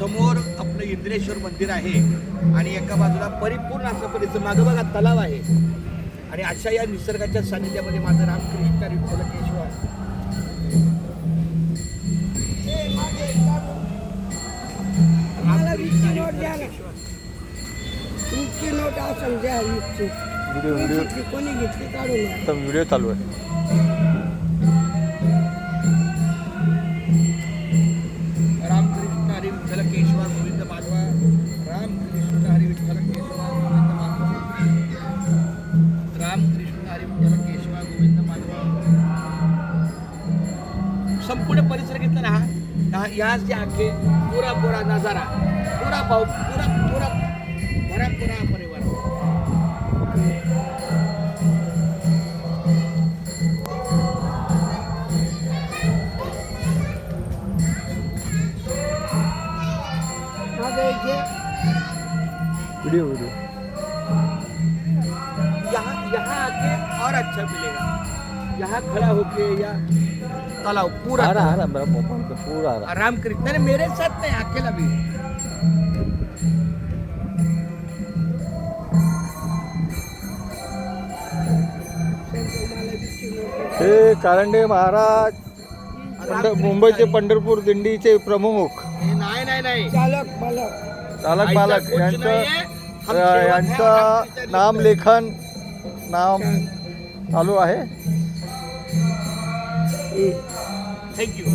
समोर आपलं इंद्रेश्वर मंदिर आहे आणि एका बाजूला परिपूर्ण असं परिसर, मागं बघा तलाव आहे आणि अशा या निसर्गाच्या सानिध्यामध्ये माझं रामकृष्ण विठ्ठल केशव व्हिडिओ चालू आहे. रामकृष्ण हरी विठ्ठल केशवा गोविंद माधवा. रामकृष्ण हरी विठ्ठल केशवा गोविंद माधवा. रामकृष्ण हरी विठ्ठल केशवा गोविंद माधवा. संपूर्ण परिसर घेतला ना हा या जे आखे पुरा नजारा पुरा भरा परिवार. वीडियो यहाँ आके और अच्छा मिलेगा. यहाँ खड़ा होके या तालाब पूरा आ रहा मेरा मोबाइल पे पूरा आ रहा. रामकृष्ण ने मेरे साथ नहीं अकेला भी. हे कारंडे महाराज मुंबईचे पंढरपूर दिंडीचे प्रमुख नाही चालक मालक यांचं नामलेखन चालू आहे. थँक्यू.